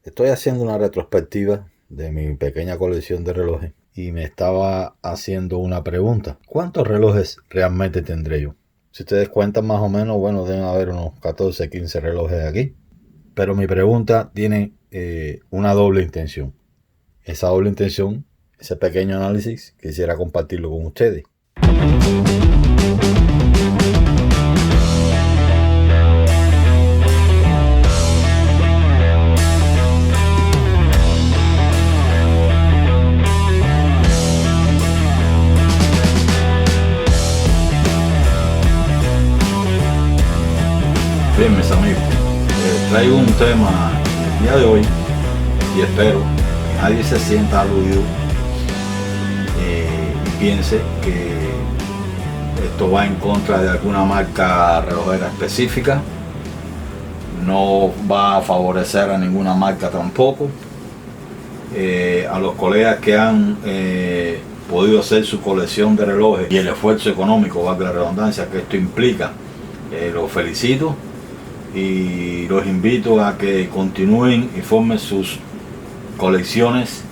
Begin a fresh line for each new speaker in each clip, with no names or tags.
Estoy haciendo una retrospectiva de mi pequeña colección de relojes y me estaba haciendo una pregunta. ¿Cuántos relojes realmente tendré yo? Si ustedes cuentan más o menos, bueno, deben haber unos 14, 15 relojes aquí. Pero mi pregunta tiene una doble intención. Esa doble intención, ese pequeño análisis, quisiera compartirlo con ustedes. Bien, mis amigos, traigo un tema el día de hoy y espero que nadie se sienta aludido y piense que esto va en contra de alguna marca relojera específica. No va a favorecer a ninguna marca tampoco. A los colegas que han podido hacer su colección de relojes y el esfuerzo económico, valga la redundancia, que esto implica, los felicito y los invito a que continúen y formen sus colecciones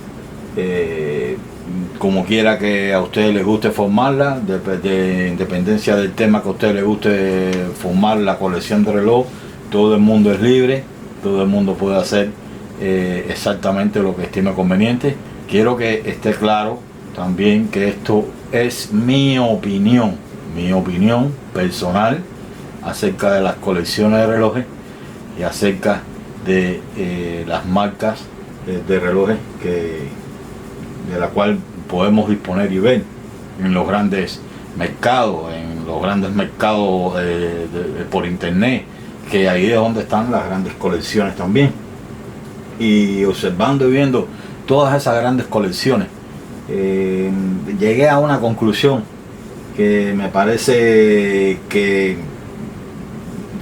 como quiera que a ustedes les guste formarla, de independencia del tema que a ustedes les guste formar la colección de reloj. Todo el mundo es libre, todo el mundo puede hacer exactamente lo que estime conveniente. Quiero que esté claro también que esto es mi opinión personal acerca de las colecciones de relojes y acerca de las marcas de relojes de la cual podemos disponer y ver en los grandes mercados, por internet, que ahí es donde están las grandes colecciones también. Y observando y viendo todas esas grandes colecciones, llegué a una conclusión que me parece que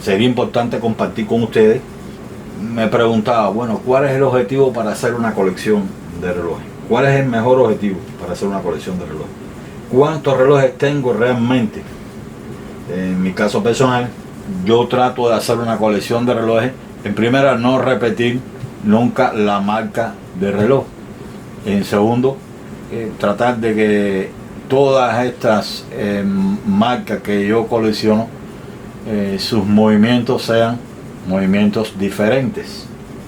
sería importante compartir con ustedes. Me preguntaba, bueno, ¿cuál es el objetivo para hacer una colección de relojes? ¿Cuál es el mejor objetivo para hacer una colección de relojes? ¿Cuántos relojes tengo realmente? En mi caso personal, yo trato de hacer una colección de relojes. En primera, no repetir nunca la marca de reloj. En segundo, tratar de que todas estas marcas que yo colecciono, sus movimientos sean movimientos diferentes,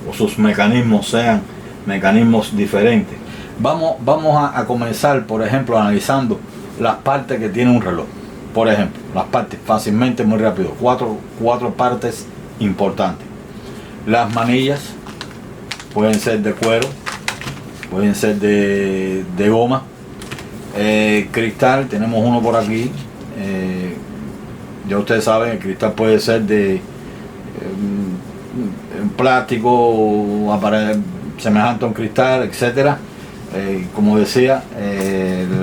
o sus mecanismos sean mecanismos diferentes. Vamos a comenzar, por ejemplo, analizando las partes que tiene un reloj. Por ejemplo, las partes, fácilmente, muy rápido, cuatro partes importantes. Las manillas pueden ser de cuero, pueden ser de goma. Cristal, tenemos uno por aquí. Ya ustedes saben, el cristal puede ser de plástico, semejante a un cristal, etcétera. Como decía,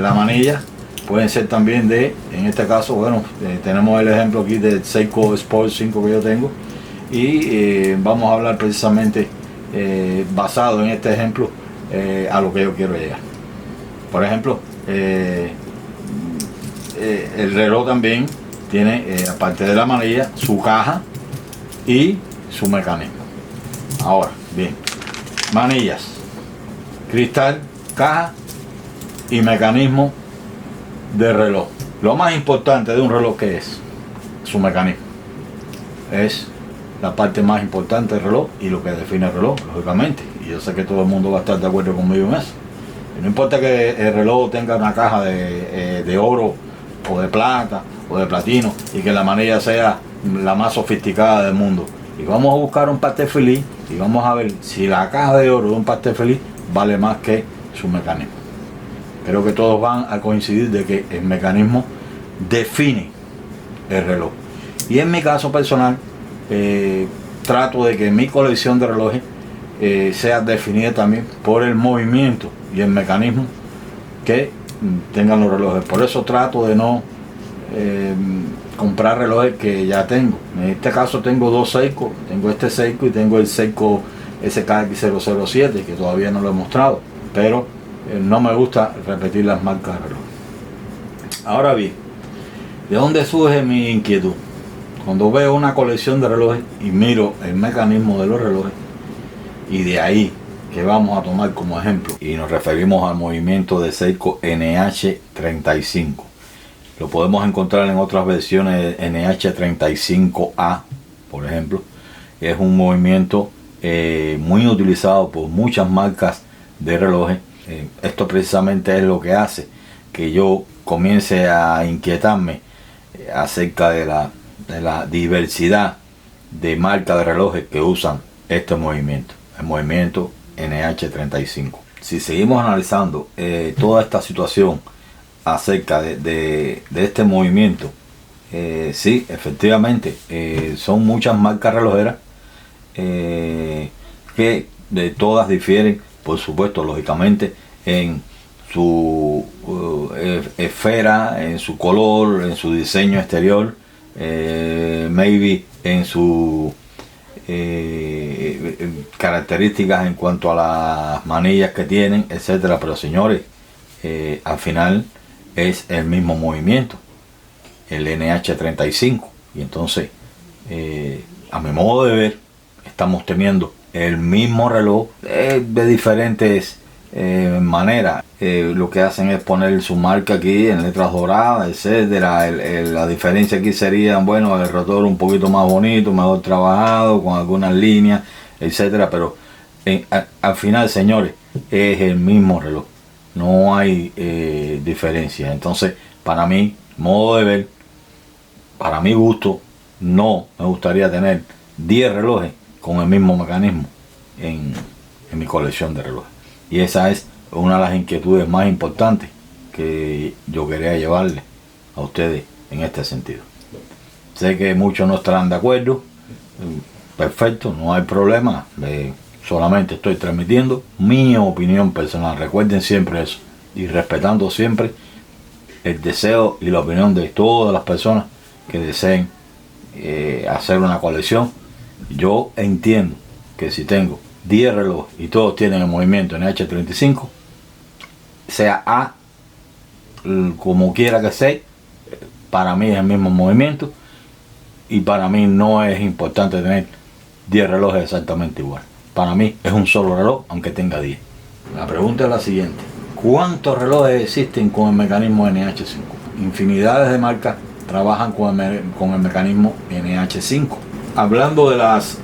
la manilla pueden ser también en este caso, bueno, tenemos el ejemplo aquí del Seiko Sport 5 que yo tengo, y vamos a hablar precisamente basado en este ejemplo a lo que yo quiero llegar. Por ejemplo, el reloj también tiene, aparte de la manilla, su caja y su mecanismo. Ahora, bien, manillas, cristal, caja y mecanismo de reloj. Lo más importante de un reloj, ¿qué es? Su mecanismo. Es la parte más importante del reloj y lo que define el reloj, lógicamente. Y yo sé que todo el mundo va a estar de acuerdo conmigo en eso. Y no importa que el reloj tenga una caja de oro o de plata o de platino y que la manilla sea la más sofisticada del mundo. Y vamos a buscar un pastel feliz y vamos a ver si la caja de oro de un pastel feliz vale más que su mecanismo. Creo que todos van a coincidir de que el mecanismo define el reloj. Y en mi caso personal, trato de que mi colección de relojes sea definida también por el movimiento y el mecanismo que tengan los relojes. Por eso trato de no comprar relojes que ya tengo. En este caso tengo dos Seiko, tengo este Seiko y tengo el Seiko SKX007, que todavía no lo he mostrado, pero no me gusta repetir las marcas de reloj. Ahora bien, ¿de dónde surge mi inquietud? Cuando veo una colección de relojes y miro el mecanismo de los relojes Y de ahí que vamos a tomar como ejemplo y nos referimos al movimiento de Seiko NH35. Lo podemos encontrar en otras versiones de NH35A, por ejemplo. Es un movimiento muy utilizado por muchas marcas de relojes. Esto precisamente es lo que hace que yo comience a inquietarme acerca de la diversidad de marcas de relojes que usan este movimiento, el movimiento NH35. Si seguimos analizando toda esta situación acerca de este movimiento, sí, efectivamente, son muchas marcas relojeras que de todas difieren, por supuesto, lógicamente, en su esfera, en su color, en su diseño exterior, maybe en su características en cuanto a las manillas que tienen, etcétera. Pero señores, al final es el mismo movimiento, el NH35, y entonces a mi modo de ver estamos teniendo el mismo reloj de diferentes maneras. Lo que hacen es poner su marca aquí en letras doradas, etcétera. La diferencia aquí sería, bueno, el rotor un poquito más bonito, mejor trabajado, con algunas líneas, etcétera. Pero al final, señores, es el mismo reloj, no hay diferencia. Entonces, para mí, modo de ver, para mi gusto, no me gustaría tener 10 relojes con el mismo mecanismo en mi colección de relojes. Y esa es una de las inquietudes más importantes que yo quería llevarle a ustedes en este sentido. Sé que muchos no estarán de acuerdo, perfecto, no hay problema, solamente estoy transmitiendo mi opinión personal. Recuerden siempre eso, y respetando siempre el deseo y la opinión de todas las personas que deseen hacer una colección. Yo entiendo que si tengo 10 relojes y todos tienen el movimiento NH 35, sea A, como quiera que sea, para mí es el mismo movimiento, y para mí no es importante tener 10 relojes exactamente igual. Para mí es un solo reloj, aunque tenga 10. La pregunta es la siguiente: ¿cuántos relojes existen con el mecanismo NH5? Infinidades de marcas trabajan con el mecanismo NH5. Hablando de las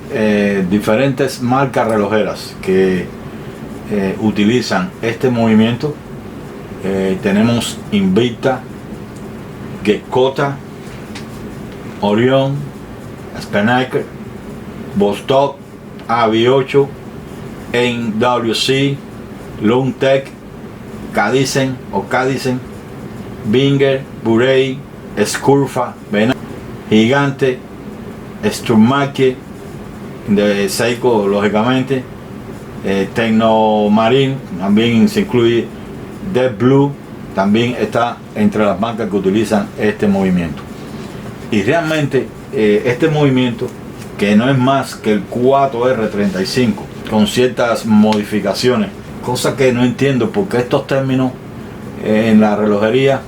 diferentes marcas relojeras que utilizan este movimiento, tenemos Invicta, Gekota, Orion, Spinnaker, Vostok, AV8, NWC, Longtech, Cadisen o Cadisen, Binger, Burey, Scurfa, Gigante, Sturmake de Seiko, lógicamente, Tecnomarine, también se incluye Deep Blue, también está entre las marcas que utilizan este movimiento. Y realmente este movimiento, que no es más que el 4R35 con ciertas modificaciones, cosa que no entiendo porque estos términos en la relojería,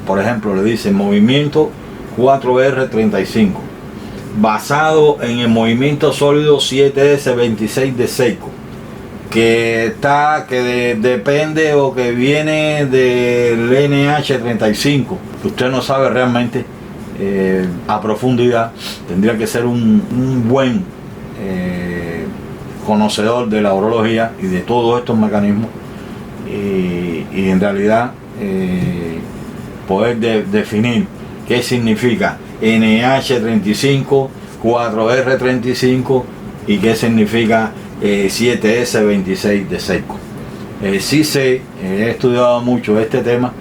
por ejemplo, le dicen movimiento 4R35 basado en el movimiento sólido 7S26 de Seiko, que depende o que viene del NH35, que usted no sabe realmente a profundidad. Tendría que ser un buen conocedor de la horología y de todos estos mecanismos, y en realidad poder definir qué significa NH35, 4R35 y qué significa 7S26 de Seiko. Sí sé, he estudiado mucho este tema,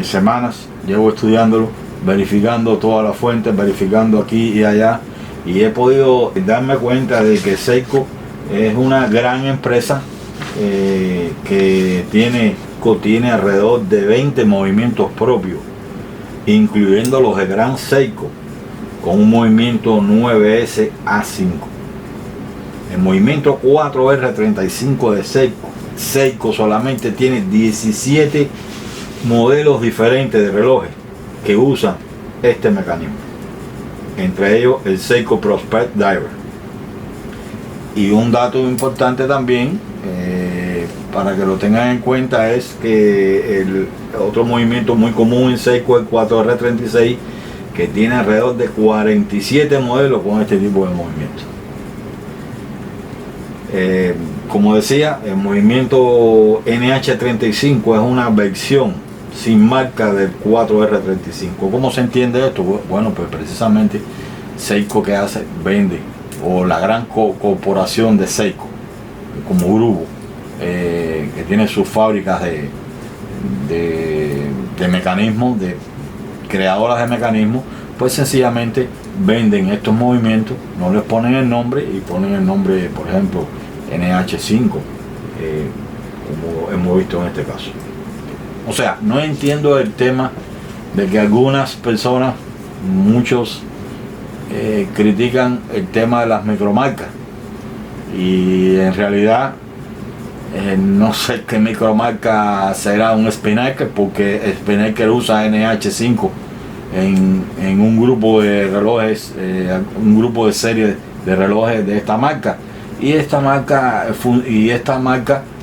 semanas llevo estudiándolo, verificando todas las fuentes, verificando aquí y allá, y he podido darme cuenta de que Seiko es una gran empresa que tiene alrededor de 20 movimientos propios, incluyendo los de Gran Seiko, con un movimiento 9S A5. El movimiento 4R35 de Seiko solamente tiene 17 modelos diferentes de relojes que usan este mecanismo, entre ellos el Seiko Prospect Diver. Y un dato importante también, para que lo tengan en cuenta, es que el otro movimiento muy común en Seiko es el 4R36, que tiene alrededor de 47 modelos con este tipo de movimiento. Como decía, el movimiento NH35 es una versión sin marca del 4R35. ¿Cómo se entiende esto? Bueno, pues precisamente Seiko que vende, o la gran corporación de Seiko como grupo, que tiene sus fábricas de mecanismos, de creadoras de mecanismos, pues sencillamente venden estos movimientos, no les ponen el nombre y ponen el nombre, por ejemplo, NH5, como hemos visto en este caso. O sea, no entiendo el tema de que algunas personas, muchos, critican el tema de las micromarcas, y en realidad no sé qué micromarca será un Spinnaker, porque Spinnaker usa NH5 en un grupo de relojes, un grupo de serie de relojes de esta marca, y esta marca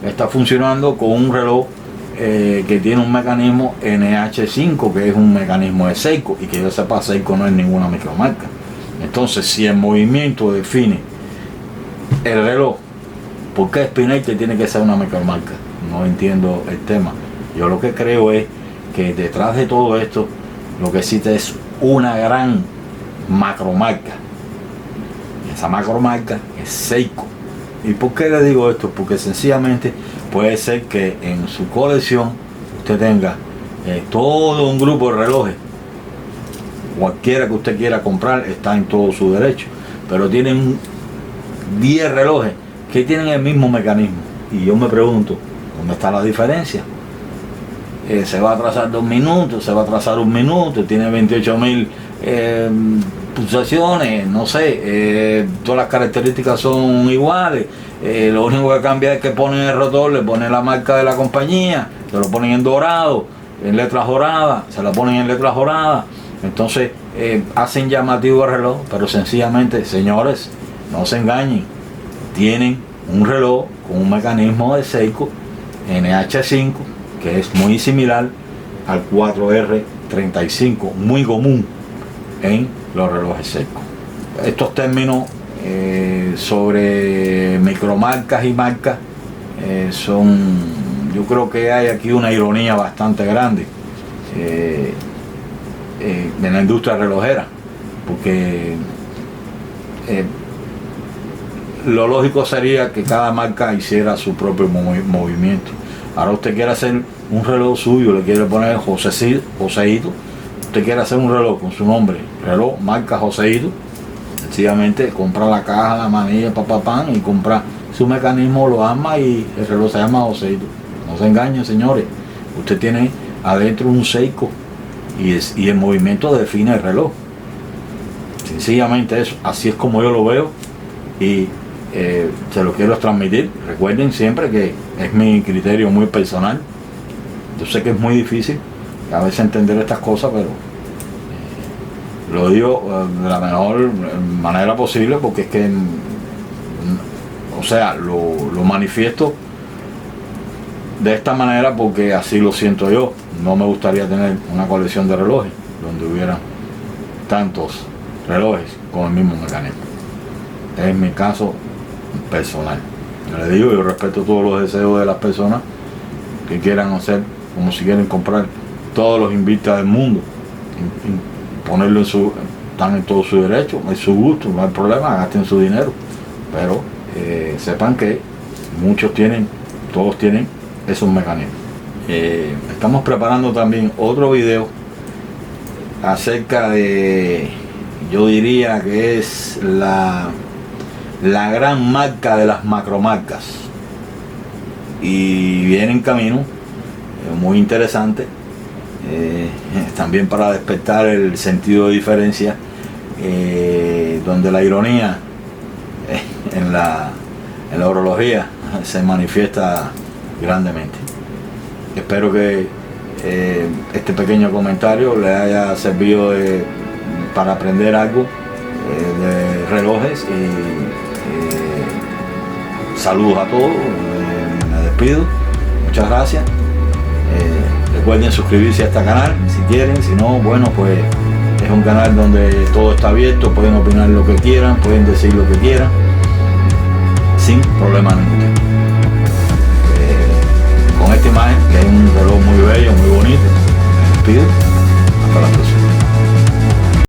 está funcionando con un reloj que tiene un mecanismo NH5, que es un mecanismo de Seiko, y que yo sepa, Seiko no es ninguna micromarca. Entonces, si el movimiento define el reloj, ¿por qué Spinnaker tiene que ser una micromarca? No entiendo el tema. Yo lo que creo es que detrás de todo esto lo que existe es una gran macromarca. Esa macromarca es Seiko. ¿Y por qué le digo esto? Porque sencillamente puede ser que en su colección usted tenga todo un grupo de relojes. Cualquiera que usted quiera comprar está en todo su derecho, pero tienen 10 relojes que tienen el mismo mecanismo, y yo me pregunto, ¿dónde está la diferencia? Se va a atrasar 2 minutos, se va a atrasar 1 minuto, tiene 28.000 pulsaciones, no sé, todas las características son iguales, lo único que cambia es que ponen el rotor, le ponen la marca de la compañía, se lo ponen en dorado, en letras doradas, se la ponen en letras doradas. Entonces hacen llamativo el reloj, pero sencillamente, señores, no se engañen, tienen un reloj con un mecanismo de Seiko NH5 que es muy similar al 4R35, muy común en los relojes Seiko. Estos términos sobre micromarcas y marcas yo creo que hay aquí una ironía bastante grande en la industria relojera, porque lo lógico sería que cada marca hiciera su propio movimiento. Ahora usted quiere hacer un reloj suyo, le quiere poner Joseito, usted quiere hacer un reloj con su nombre, reloj marca Joseito, sencillamente compra la caja, la manilla, y compra su mecanismo, lo arma y el reloj se llama Joseito. No se engañen, señores, usted tiene adentro un Seiko y el movimiento define el reloj. Sencillamente eso, así es como yo lo veo, y se lo quiero transmitir. Recuerden siempre que es mi criterio muy personal. Yo sé que es muy difícil a veces entender estas cosas, pero lo digo de la mejor manera posible, porque es que, o sea, lo manifiesto de esta manera porque así lo siento yo. No me gustaría tener una colección de relojes donde hubieran tantos relojes con el mismo mecanismo. Es mi caso personal. Yo le digo, yo respeto todos los deseos de las personas que quieran hacer, como si quieren comprar todos los Invicta del mundo, ponerlo están en todo su derecho, es su gusto, no hay problema, gasten su dinero, pero sepan que todos tienen esos mecanismos. Estamos preparando también otro video acerca de, yo diría que es la gran marca de las macromarcas, y viene en camino, muy interesante, también para despertar el sentido de diferencia, donde la ironía en la orología se manifiesta grandemente. Espero que este pequeño comentario le haya servido para aprender algo de relojes, saludos a todos, me despido, muchas gracias. Recuerden suscribirse a este canal si quieren, si no, bueno, pues es un canal donde todo está abierto, pueden opinar lo que quieran, pueden decir lo que quieran, sin problema ninguno. Con esta imagen, que es un reloj muy bello, muy bonito, me despido.